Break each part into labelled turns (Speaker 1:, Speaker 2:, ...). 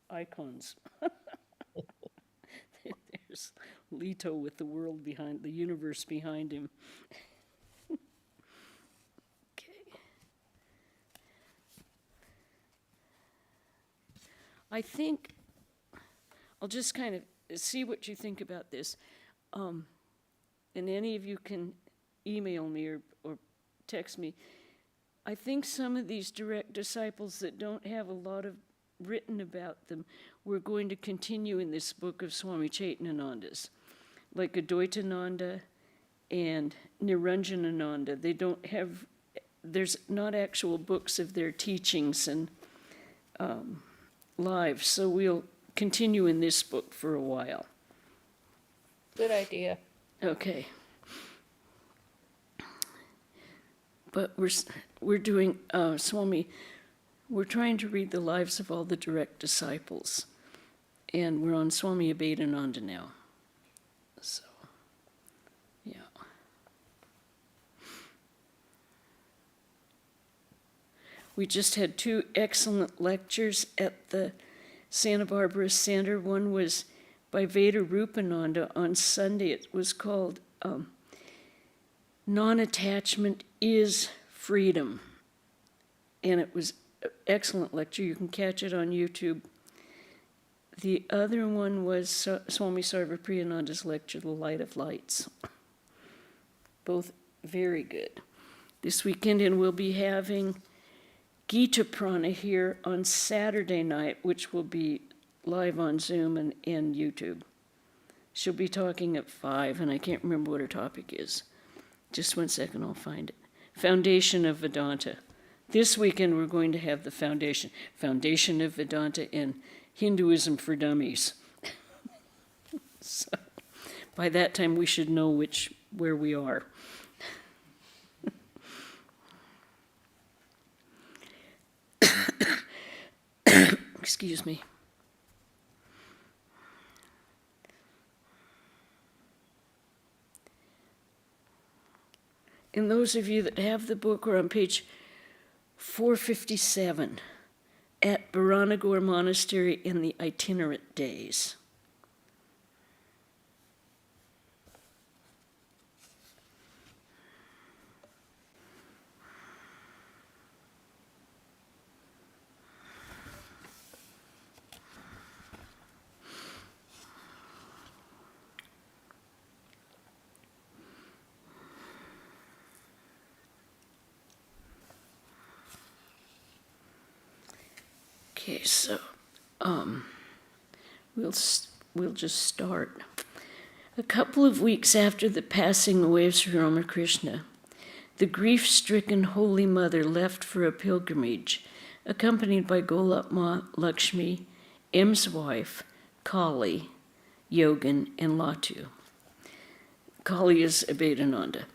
Speaker 1: icons. There's Leto with the world behind, the universe behind him. Okay. I think I'll just kind of see what you think about this. And any of you can email me or text me. I think some of these direct disciples that don't have a lot of written about them, we're going to continue in this book of Swami Chetanananda's, like Advaitananda and Niranjanananda. They don't have, there's not actual books of their teachings and lives, so we'll continue in this book for a while.
Speaker 2: Good idea.
Speaker 1: Okay. But we're doing, Swami, we're trying to read the lives of all the direct disciples. And we're on Swami Abhedananda now. So, yeah. We just had 2 excellent lectures at the Santa Barbara Center. One was by Vedarupananda on Sunday. It was called Non-Attachment is Freedom. And it was an excellent lecture. You can catch it on YouTube. The other one was Swami Sarvapriyananda's lecture, The Light of Lights. Both very good. This weekend, and we'll be having Gita Prana here on Saturday night, which will be live on Zoom and YouTube. She'll be talking at 5, and I can't remember what her topic is. Just one second, I'll find it. Foundation of Vedanta. This weekend we're going to have the Foundation of Vedanta and Hinduism for Dummies. So by that time we should know where we are. Excuse me. And those of you that have the book are on page 457 at Bharanagore Monastery in the Itinerant Days. Okay, so we'll just start. A couple of weeks after the passing away of Sri Ramakrishna, the grief-stricken Holy Mother left for a pilgrimage, accompanied by Golap Ma Lakshmi, M's wife, Kali, Yogan, and Latu. Kali is Abhedananda.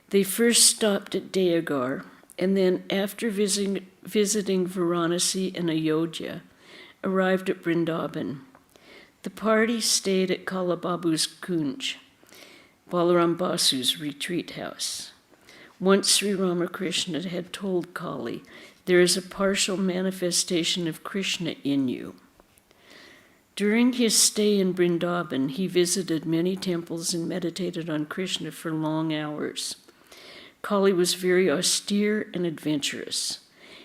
Speaker 1: They first stopped at Deogar, and then, after visiting Varanasi and Ayodhya, arrived at Vrindavan. The party stayed at Kalababu's Kunj, Balaram Basu's retreat house. Once Sri Ramakrishna had told Kali, "There is a partial manifestation of Krishna in you." During his stay in Vrindavan, he visited many temples and meditated on Krishna for long hours. Kali was very austere and adventurous.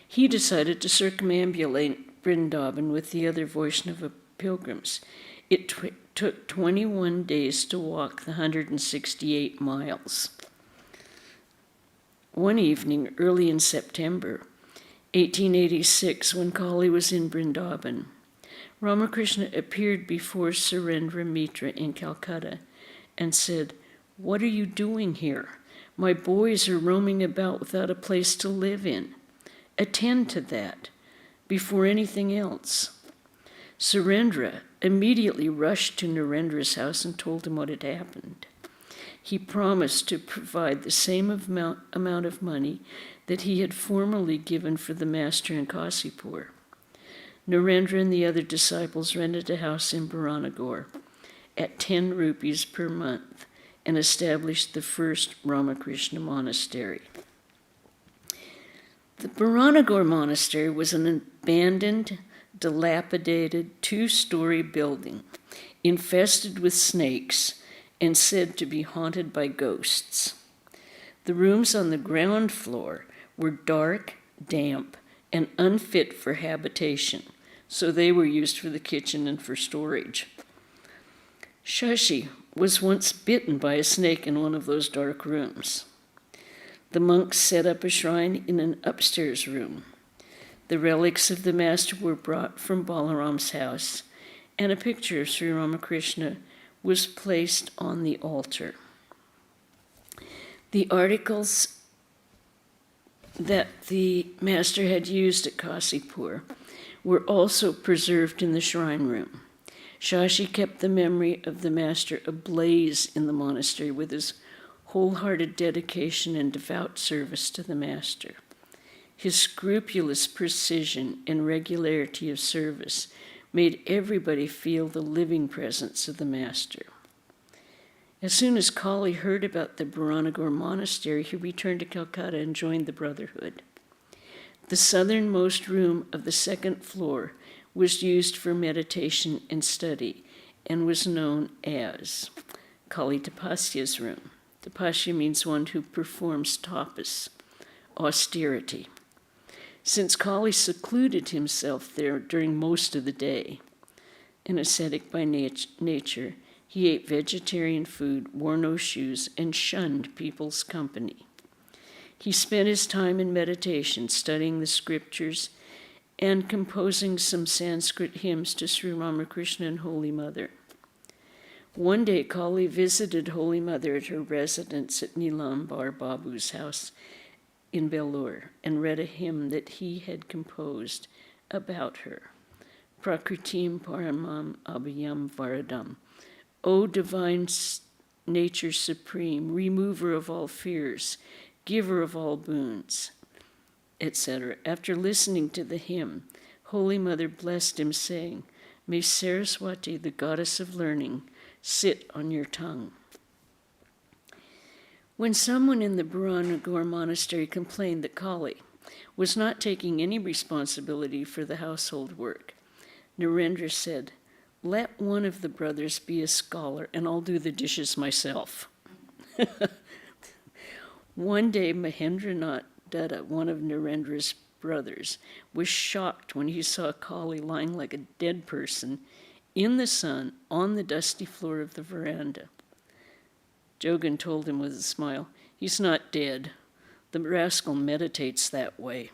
Speaker 1: He decided to circumambulate Vrindavan with the other Vaishnava pilgrims. It took 21 days to walk the 168 miles. One evening, early in September 1886, when Kali was in Vrindavan, Ramakrishna appeared before Surendra Mitra in Calcutta and said, "What are you doing here? My boys are roaming about without a place to live in. Attend to that before anything else." Surendra immediately rushed to Narendra's house and told him what had happened. He promised to provide the same amount of money that he had formerly given for the master in Kasipur. Narendra and the other disciples rented a house in Bharanagore at 10 rupees per month and established the first Ramakrishna monastery. The Bharanagore monastery was an abandoned dilapidated two-story building infested with snakes and said to be haunted by ghosts. The rooms on the ground floor were dark, damp, and unfit for habitation, so they were used for the kitchen and for storage. Shashi was once bitten by a snake in one of those dark rooms. The monks set up a shrine in an upstairs room. The relics of the master were brought from Balaram's house, and a picture of Sri Ramakrishna was placed on the altar. The articles that the master had used at Kasipur were also preserved in the shrine room. Shashi kept the memory of the master ablaze in the monastery with his wholehearted dedication and devout service to the master. His scrupulous precision and regularity of service made everybody feel the living presence of the master. As soon as Kali heard about the Bharanagar monastery, he returned to Calcutta and joined the Brotherhood. The southernmost room of the second floor was used for meditation and study and was known as Kali Tapasya's room. Tapasya means one who performs tapas, austerity. Since Kali secluded himself there during most of the day, an ascetic by nature, he ate vegetarian food, wore no shoes, and shunned people's company. He spent his time in meditation, studying the scriptures, and composing some Sanskrit hymns to Sri Ramakrishna and Holy Mother. One day, Kali visited Holy Mother at her residence at Nilambar Babu's house in Belur and read a hymn that he had composed about her. Prakritim Paramam Abhyam Varadam. O divine nature supreme, remover of all fears, giver of all boons, etc. After listening to the hymn, Holy Mother blessed him, saying, "May Saraswati, the goddess of learning, sit on your tongue." When someone in the Bharanagar monastery complained that Kali was not taking any responsibility for the household work, Narendra said, "Let one of the brothers be a scholar and I'll do the dishes myself." One day, Mahendranath Dutta, one of Narendra's brothers, was shocked when he saw Kali lying like a dead person in the sun on the dusty floor of the veranda. Jogan told him with a smile, "He's not dead. The rascal meditates that way."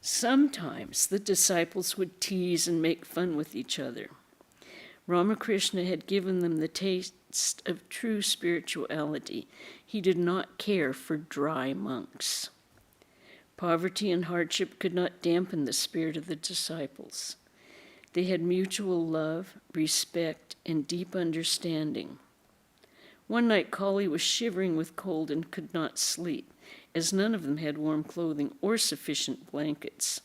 Speaker 1: Sometimes the disciples would tease and make fun with each other. Ramakrishna had given them the taste of true spirituality. He did not care for dry monks. Poverty and hardship could not dampen the spirit of the disciples. They had mutual love, respect, and deep understanding. One night, Kali was shivering with cold and could not sleep, as none of them had warm clothing or sufficient blankets.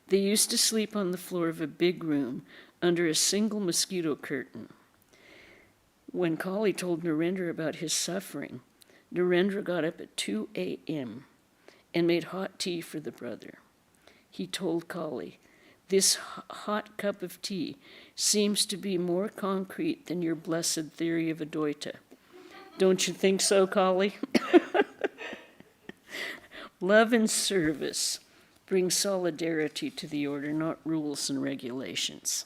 Speaker 1: They used to sleep on the floor of a big room under a single mosquito curtain. When Kali told Narendra about his suffering, Narendra got up at 2 a.m. and made hot tea for the brother. He told Kali, "This hot cup of tea seems to be more concrete than your blessed theory of Advaita. Don't you think so, Kali?" Love and service bring solidarity to the order, not rules and regulations.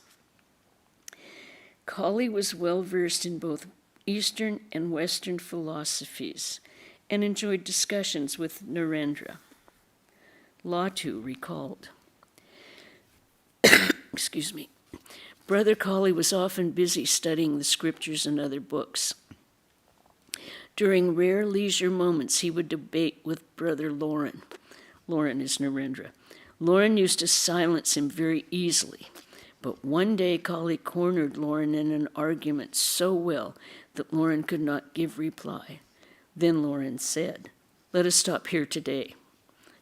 Speaker 1: Kali was well versed in both Eastern and Western philosophies and enjoyed discussions with Narendra. Latu recalled, Brother Kali was often busy studying the scriptures and other books. During rare leisure moments, he would debate with Brother Lauren. Lauren is Narendra. Lauren used to silence him very easily, but one day Kali cornered Lauren in an argument so well that Lauren could not give reply. Then Lauren said, "Let us stop here today.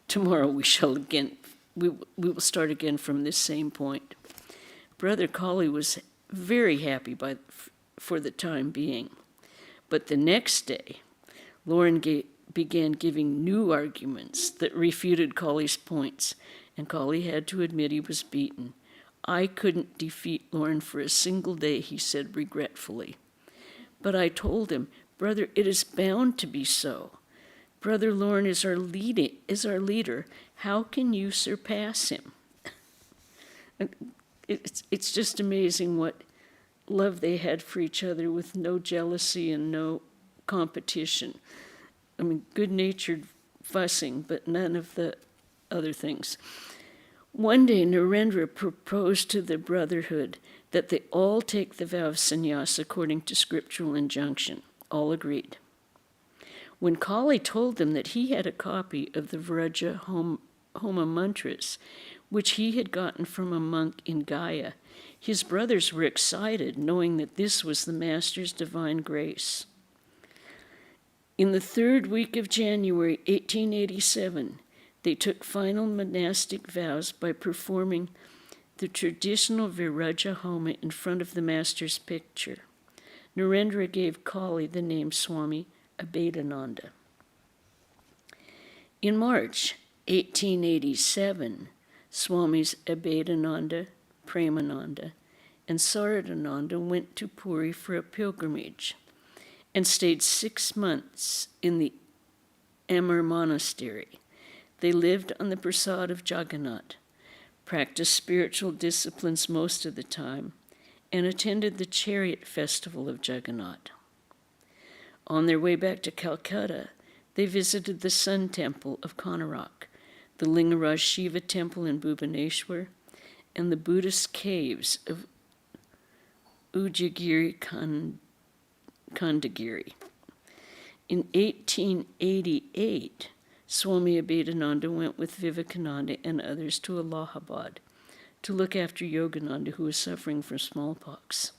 Speaker 1: Tomorrow we will start again from this same point." Brother Kali was very happy for the time being. But the next day, Lauren began giving new arguments that refuted Kali's points and Kali had to admit he was beaten. I couldn't defeat Lorne for a single day, he said regretfully. But I told him, Brother, it is bound to be so. Brother Lorne is our leader. How can you surpass him? It's just amazing what love they had for each other with no jealousy and no competition. I mean, good-natured fussing, but none of the other things. One day, Narendra proposed to the brotherhood that they all take the vow of sannyas according to scriptural injunction. All agreed. When Kali told them that he had a copy of the Vraja Homa mantras, which he had gotten from a monk in Gaya, his brothers were excited, knowing that this was the Master's divine grace. In the third week of January 1887, they took final monastic vows by performing the traditional Viraja Homa in front of the Master's picture. Narendra gave Kali the name Swami Abhedananda. In March 1887, Swamis Abhedananda, Premananda, and Saradananda went to Puri for a pilgrimage and stayed 6 months in the Amur Monastery. They lived on the prasad of Jagannath, practiced spiritual disciplines most of the time, and attended the chariot festival of Jagannath. On their way back to Calcutta, they visited the Sun Temple of Konarak, the Lingaraj Shiva Temple in Bhubaneswar, and the Buddhist caves of Ujjagiri Kandagiri. In 1888, Swami Abhedananda went with Vivekananda and others to Allahabad to look after Yogananda, who was suffering from smallpox.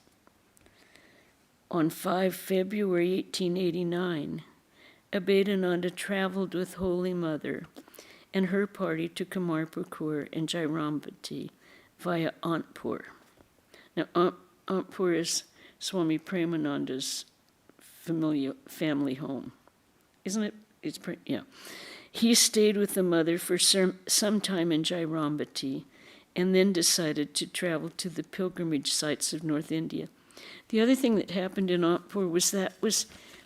Speaker 1: On 5 February 1889, Abhedananda traveled with Holy Mother and her party to Kamarpukur and Jairambati via Antpur. Now, Antpur is Swami Premananda's family home. Isn't it? Yeah. He stayed with the mother for some time in Jairambati and then decided to travel to the pilgrimage sites of North India. The other thing that happened in Antpur was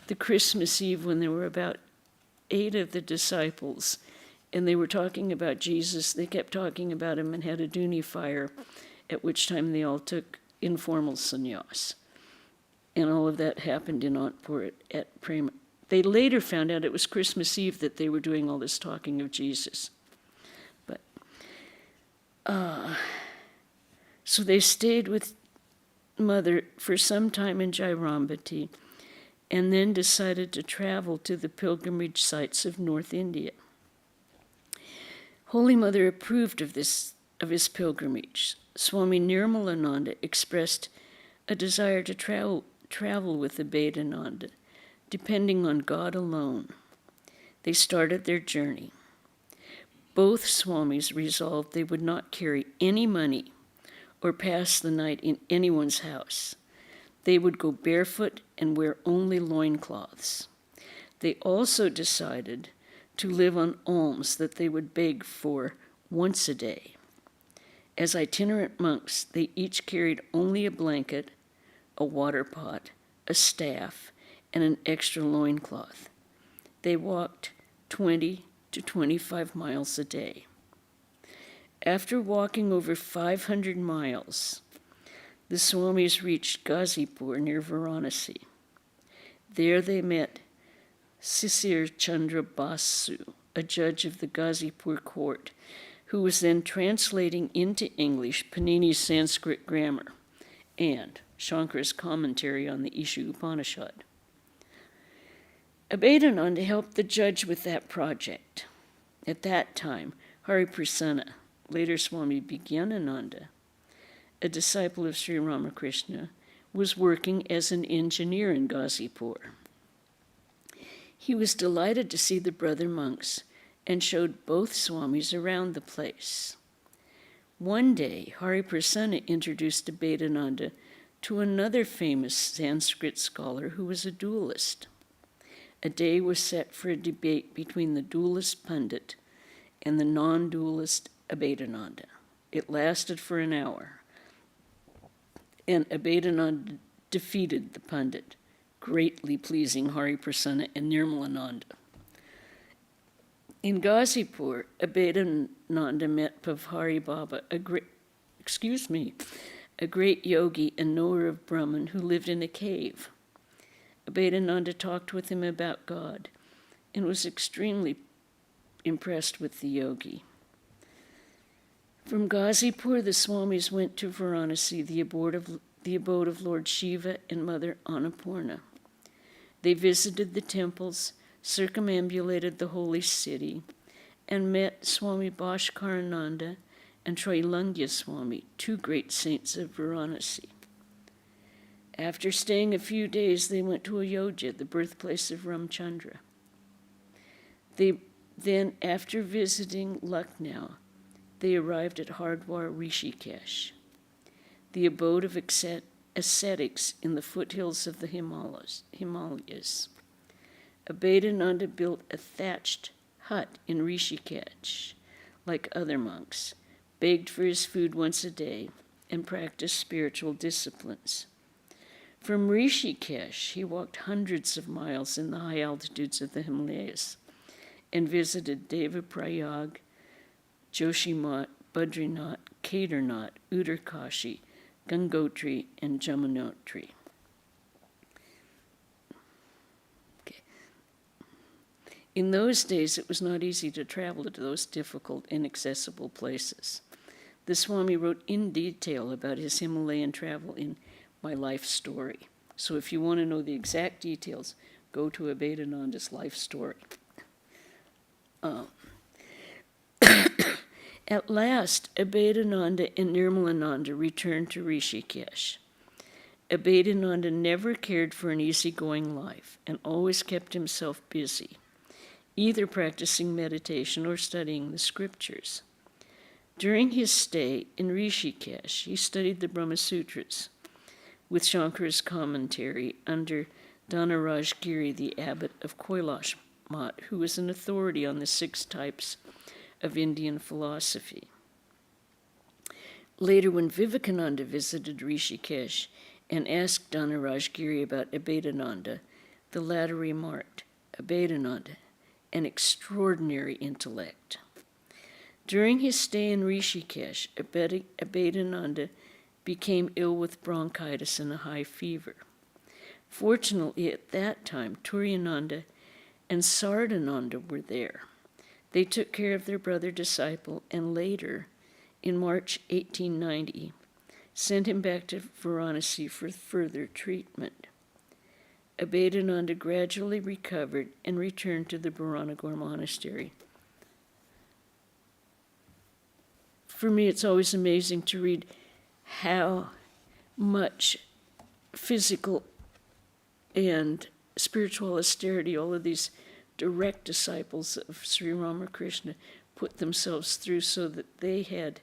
Speaker 1: the Christmas Eve when there were about 8 of the disciples, and they were talking about Jesus. They kept talking about him and had a Duni fire, at which time they all took informal sannyas. And all of that happened in Antpur at Prema. They later found out it was Christmas Eve that they were doing all this talking of Jesus. But, so they stayed with Mother for some time in Jairambati and then decided to travel to the pilgrimage sites of North India. Holy Mother approved of his pilgrimage. Swami Nirmalananda expressed a desire to travel with Abhedananda, depending on God alone. They started their journey. Both Swamis resolved they would not carry any money or pass the night in anyone's house. They would go barefoot and wear only loincloths. They also decided to live on alms that they would beg for once a day. As itinerant monks, they each carried only a blanket, a water pot, a staff, and an extra loincloth. They walked 20 to 25 miles a day. After walking over 500 miles, the Swamis reached Ghazipur near Varanasi. There they met Sisir Chandra Basu, a judge of the Ghazipur court, who was then translating into English Panini's Sanskrit grammar and Shankara's commentary on the Isha Upanishad. Abhedananda helped the judge with that project. At that time, Hari Prasanna, later Swami Bhagyanananda, a disciple of Sri Ramakrishna, was working as an engineer in Ghazipur. He was delighted to see the brother monks and showed both Swamis around the place. One day, Hari Prasanna introduced Abhedananda to another famous Sanskrit scholar who was a dualist. A day was set for a debate between the dualist Pandit and the non-dualist Abhedananda. It lasted for an hour, and Abhedananda defeated the Pandit, greatly pleasing Hari Prasanna and Nirmalananda. In Ghazipur, Abhedananda met Pavhari Baba, a great yogi and knower of Brahman who lived in a cave. Abhedananda talked with him about God and was extremely impressed with the yogi. From Ghazipur, the Swamis went to Varanasi, the abode of Lord Shiva and Mother Annapurna. They visited the temples, circumambulated the holy city, and met Swami Bhaskarananda and Trailungya Swami, two great saints of Varanasi. After staying a few days, they went to Ayodhya, the birthplace of Ramchandra. Then, after visiting Lucknow, they arrived at Hardwar Rishikesh, the abode of ascetics in the foothills of the Himalayas. Abhedananda built a thatched hut in Rishikesh, like other monks, begged for his food once a day, and practiced spiritual disciplines. From Rishikesh, he walked hundreds of miles in the high altitudes of the Himalayas and visited Devaprayag, Joshimat, Badrinath, Kedarnath, Uttarkashi, Gangotri, and Jamunotri. In those days, it was not easy to travel to those difficult, inaccessible places. The Swami wrote in detail about his Himalayan travel in My Life Story. So if you want to know the exact details, go to Abhedananda's life story. At last, Abhedananda and Nirmalananda returned to Rishikesh. Abhedananda never cared for an easygoing life and always kept himself busy, either practicing meditation or studying the scriptures. During his stay in Rishikesh, he studied the Brahma Sutras with Shankara's commentary under Dhanaraj Giri, the abbot of Kailash Mat, who was an authority on the 6 types of Indian philosophy. Later, when Vivekananda visited Rishikesh and asked Dhanaraj Giri about Abhedananda, the latter remarked, "Abhedananda, an extraordinary intellect." During his stay in Rishikesh, Abhedananda became ill with bronchitis and a high fever. Fortunately, at that time, Turiyananda and Sardananda were there. They took care of their brother disciple and later, in March 1890, sent him back to Varanasi for further treatment. Abhedananda gradually recovered and returned to the Bharanagore Monastery. For me, it's always amazing to read how much physical and spiritual austerity all of these direct disciples of Sri Ramakrishna put themselves through, so that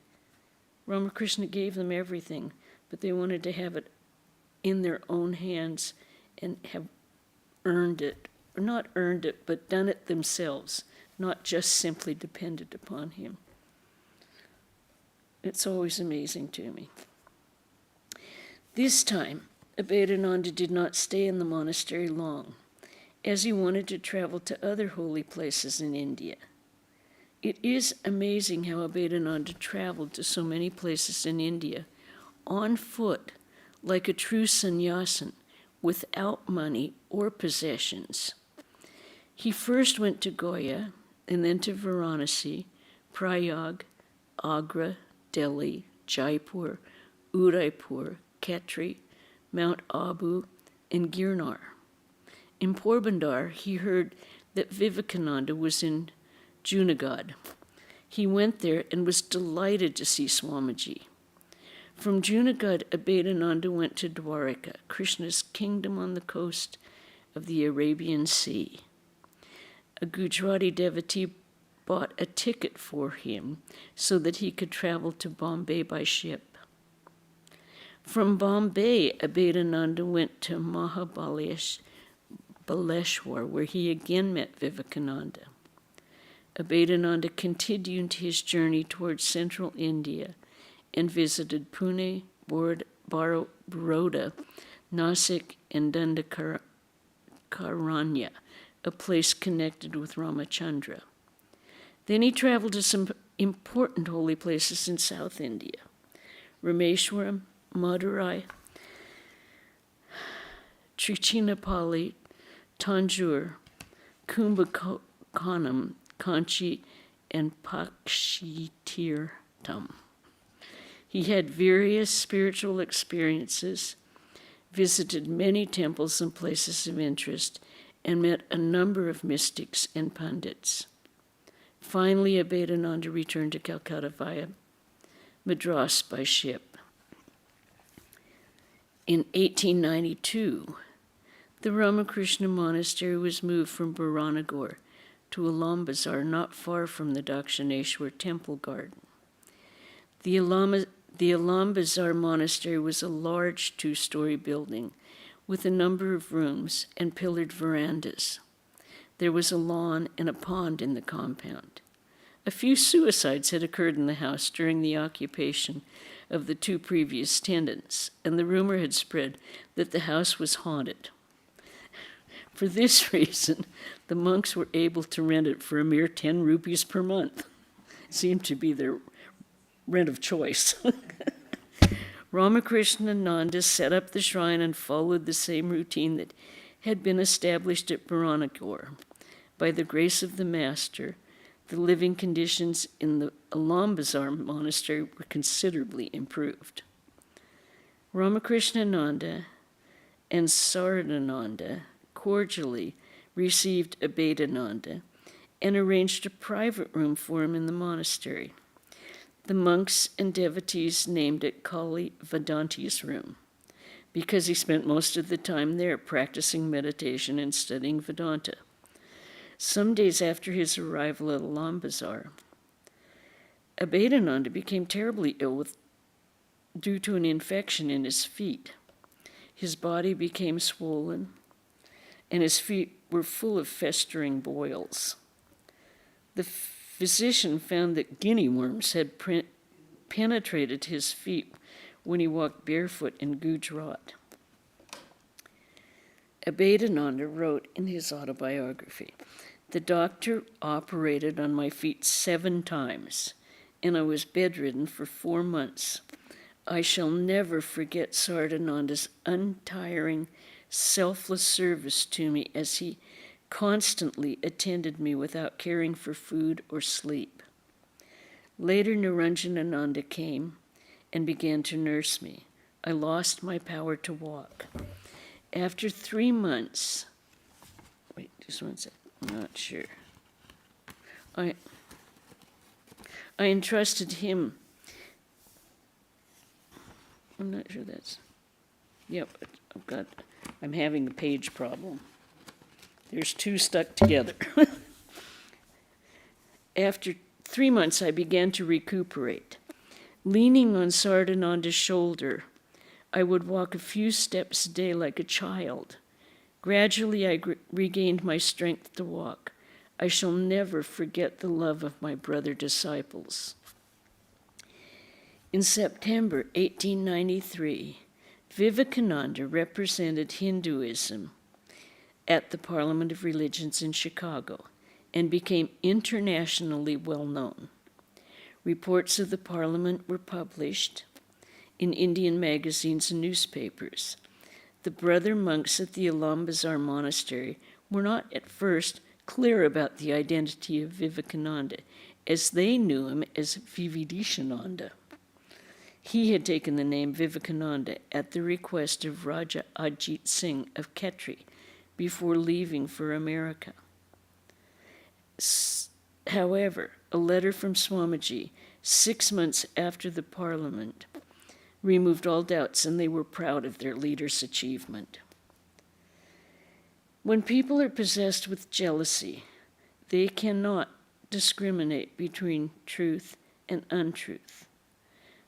Speaker 1: Ramakrishna gave them everything, but they wanted to have it in their own hands and have earned it, or not earned it, but done it themselves, not just simply depended upon him. It's always amazing to me. This time, Abhedananda did not stay in the monastery long, as he wanted to travel to other holy places in India. It is amazing how Abhedananda traveled to so many places in India on foot, like a true sannyasin, without money or possessions. He first went to Goya, and then to Varanasi, Prayag, Agra, Delhi, Jaipur, Udaipur, Khetri, Mount Abu, and Girnar. In Porbandar, he heard that Vivekananda was in Junagadh. He went there and was delighted to see Swamiji. From Junagadh, Abhedananda went to Dwaraka, Krishna's kingdom on the coast of the Arabian Sea. A Gujarati devotee bought a ticket for him so that he could travel to Bombay by ship. From Bombay, Abhedananda went to Mahabaleshwar, where he again met Vivekananda. Abhedananda continued his journey towards central India and visited Pune, Baroda, Nasik, and Dandakaranya, a place connected with Ramachandra. Then he traveled to some important holy places in South India: Rameshwaram, Madurai, Trichinopalli, Tanjore, Kumbhakonam, Kanchi, and Pakshitirtham. He had various spiritual experiences, visited many temples and places of interest, and met a number of mystics and pundits. Finally, Abhedananda returned to Calcutta via Madras by ship. In 1892, the Ramakrishna monastery was moved from Baranagar to a Lambazar not far from the Dakshineshwar temple garden. The Alambazar monastery was a large two-story building with a number of rooms and pillared verandas. There was a lawn and a pond in the compound. A few suicides had occurred in the house during the occupation of the two previous tenants, and the rumor had spread that the house was haunted. For this reason, the monks were able to rent it for a mere 10 rupees per month. It seemed to be their rent of choice. Ramakrishnananda set up the shrine and followed the same routine that had been established at Baranagar. By the grace of the Master, the living conditions in the Alambazar monastery were considerably improved. Ramakrishnananda and Saradananda cordially received Abhedananda and arranged a private room for him in the monastery. The monks and devotees named it Kali Vedanti's room, because he spent most of the time there practicing meditation and studying Vedanta. Some days after his arrival at Alambazar, Abhedananda became terribly ill due to an infection in his feet. His body became swollen, and his feet were full of festering boils. The physician found that guinea worms had penetrated his feet when he walked barefoot in Gujarat. Abhedananda wrote in his autobiography, "The doctor operated on my feet 7 times, and I was bedridden for 4 months. I shall never forget Saradananda's untiring, selfless service to me as he constantly attended me without caring for food or sleep. Later, Niranjanananda came and began to nurse me. I lost my power to walk. After 3 months, wait, just one second, I'm not sure. I entrusted him, I'm not sure that's, yep, I'm having a page problem. There's 2 stuck together. After 3 months, I began to recuperate. Leaning on Saradananda's shoulder, I would walk a few steps a day like a child. Gradually, I regained my strength to walk. I shall never forget the love of my brother disciples." In September 1893, Vivekananda represented Hinduism at the Parliament of Religions in Chicago and became internationally well known. Reports of the Parliament were published in Indian magazines and newspapers. The brother monks at the Alambazar monastery were not at first clear about the identity of Vivekananda, as they knew him as Vivedishananda. He had taken the name Vivekananda at the request of Raja Ajit Singh of Khetri before leaving for America. However, a letter from Swamiji 6 months after the Parliament removed all doubts, and they were proud of their leader's achievement. When people are possessed with jealousy, they cannot discriminate between truth and untruth,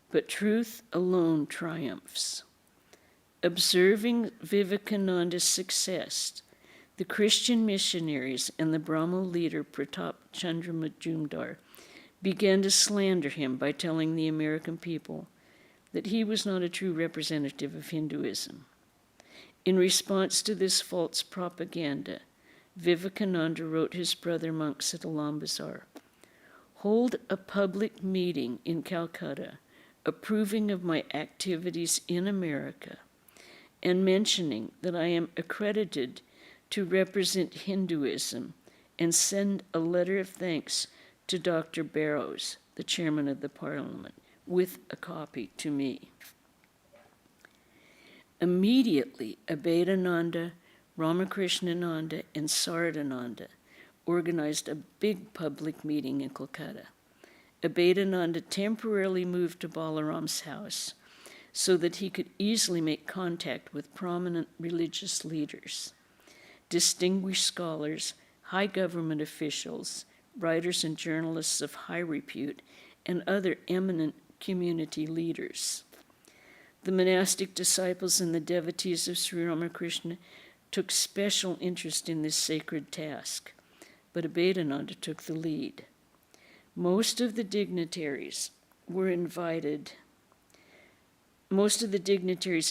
Speaker 1: but truth alone triumphs. Observing Vivekananda's success, The Christian missionaries and the Brahmo leader Pratap Chandra Majumdar began to slander him by telling the American people that he was not a true representative of Hinduism. In response to this false propaganda, Vivekananda wrote his brother monks at Ulambazar, "Hold a public meeting in Calcutta approving of my activities in America and mentioning that I am accredited to represent Hinduism, and send a letter of thanks to Dr. Barrows, the chairman of the parliament, with a copy to me." Immediately, Abhedananda, Ramakrishnananda, and Saradananda organized a big public meeting in Kolkata. Abhedananda temporarily moved to Balaram's house so that he could easily make contact with prominent religious leaders, distinguished scholars, high government officials, writers and journalists of high repute, and other eminent community leaders. The monastic disciples and the devotees of Sri Ramakrishna took special interest in this sacred task, but Abhedananda took the lead. Most of the dignitaries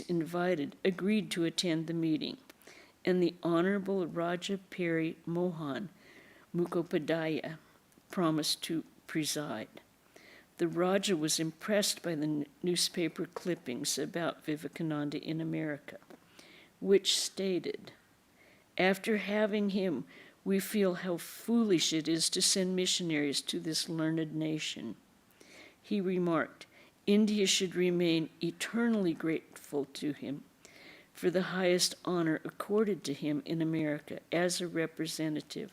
Speaker 1: invited agreed to attend the meeting, and the Honorable Raja Peri Mohan Mukhopadhyaya promised to preside. The Raja was impressed by the newspaper clippings about Vivekananda in America, which stated, "After having him, we feel how foolish it is to send missionaries to this learned nation." He remarked, "India should remain eternally grateful to him for the highest honor accorded to him in America as a representative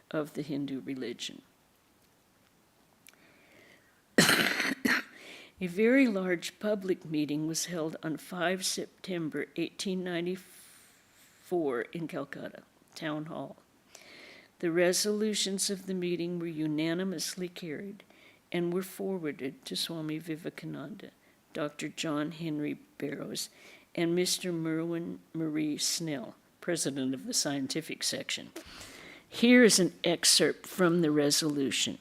Speaker 1: of the Hindu religion." A very large public meeting was held on 5 September 1894 in Calcutta, Town Hall. The resolutions of the meeting were unanimously carried and were forwarded to Swami Vivekananda, Dr. John Henry Barrows, and Mr. Merwin Marie Snell, president of the scientific section. Here is an excerpt from the resolution.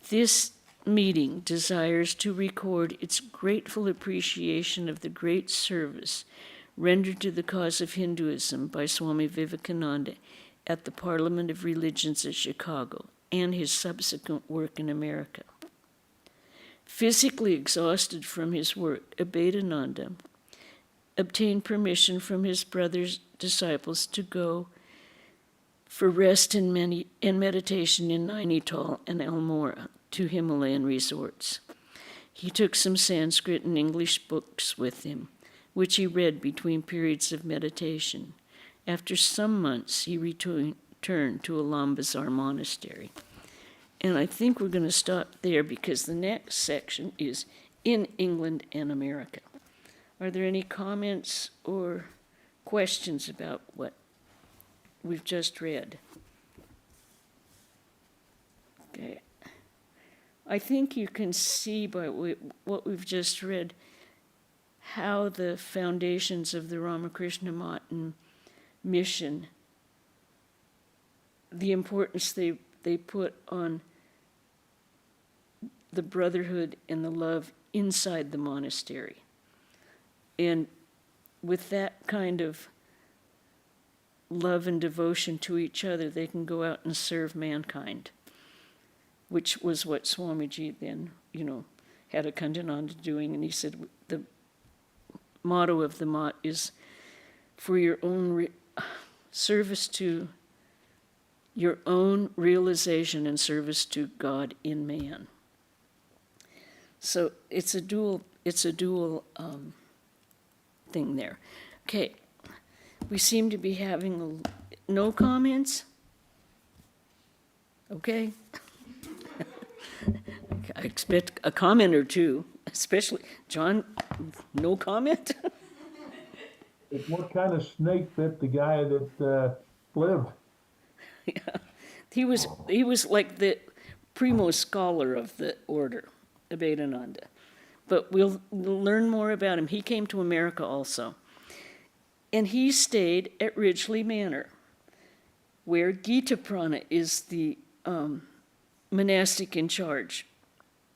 Speaker 1: "This meeting desires to record its grateful appreciation of the great service rendered to the cause of Hinduism by Swami Vivekananda at the Parliament of Religions at Chicago and his subsequent work in America. Physically exhausted from his work, Abhedananda obtained permission from his brother's disciples to go for rest and meditation in Nainital and Almora, two Himalayan resorts. He took some Sanskrit and English books with him, which he read between periods of meditation. After some months, he returned to Ulambazar Monastery." And I think we're going to stop there because the next section is in England and America. Are there any comments or questions about what we've just read? Okay. I think you can see by what we've just read how the foundations of the Ramakrishna Math and mission, the importance they put on the brotherhood and the love inside the monastery. And with that kind of love and devotion to each other, they can go out and serve mankind, which was what Swamiji then, had Abhedananda doing. And he said the motto of the Math is for your own service to your own realization and service to God in man. So it's a dual thing there. Okay, we seem to be having no comments. Okay. I expect a comment or two, especially John. No comment.
Speaker 3: What kind of snake bit the guy that lived?
Speaker 1: Yeah, he was like the primo scholar of the order, Abhedananda. But we'll learn more about him. He came to America also. And he stayed at Ridgely Manor where Gita Prana is the monastic in charge,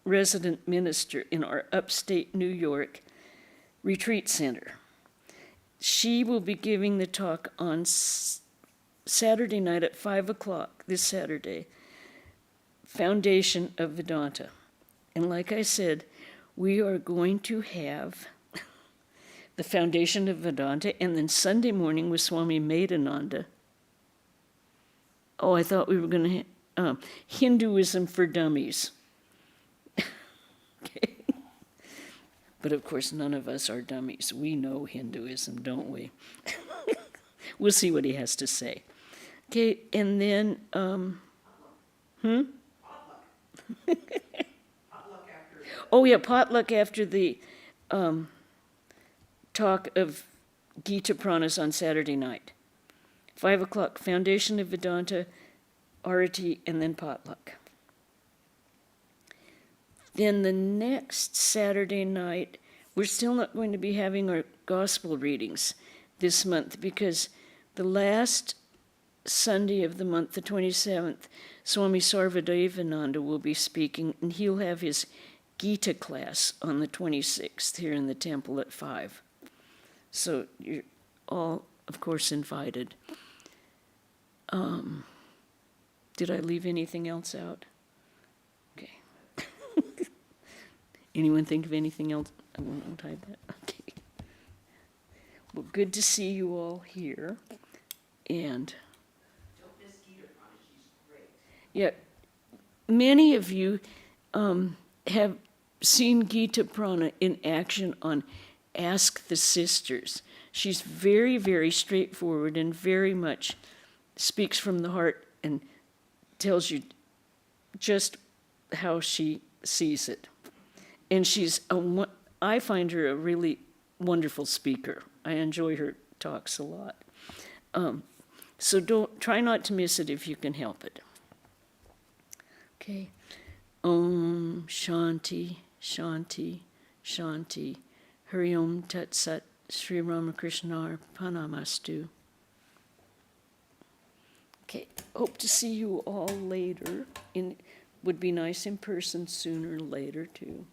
Speaker 1: resident minister in our upstate New York retreat center. She will be giving the talk on Saturday night at 5 o'clock, this Saturday, Foundation of Vedanta. And like I said, we are going to have the Foundation of Vedanta, and then Sunday morning with Swami Abhedananda. Oh, I thought we were going to Hinduism for Dummies. Okay. But of course, none of us are dummies. We know Hinduism, don't we? We'll see what he has to say. Okay, and then, oh yeah, potluck after the talk of Gita Pranas on Saturday night. 5 o'clock, Foundation of Vedanta, Arati, and then potluck. Then the next Saturday night, we're still not going to be having our gospel readings this month because the last Sunday of the month, the 27th, Swami Abhedananda will be speaking, and he'll have his Gita class on the 26th here in the temple at 5. So you're all, of course, invited. Did I leave anything else out? Okay. Anyone think of anything else? I won't untie that. Okay. Well, good to see you all here. And
Speaker 4: Don't miss Gita Prana, she's great.
Speaker 1: yeah, many of you have seen Gita Prana in action on Ask the Sisters. She's very, very straightforward and very much speaks from the heart and tells you just how she sees it. And I find her a really wonderful speaker. I enjoy her talks a lot. So try not to miss it if you can help it. Okay. Om Shanti, Shanti, Shanti. Hari Om Tat Sat Sri Ramakrishna Arpanamastu. Okay, hope to see you all later. Would be nice in person sooner or later too.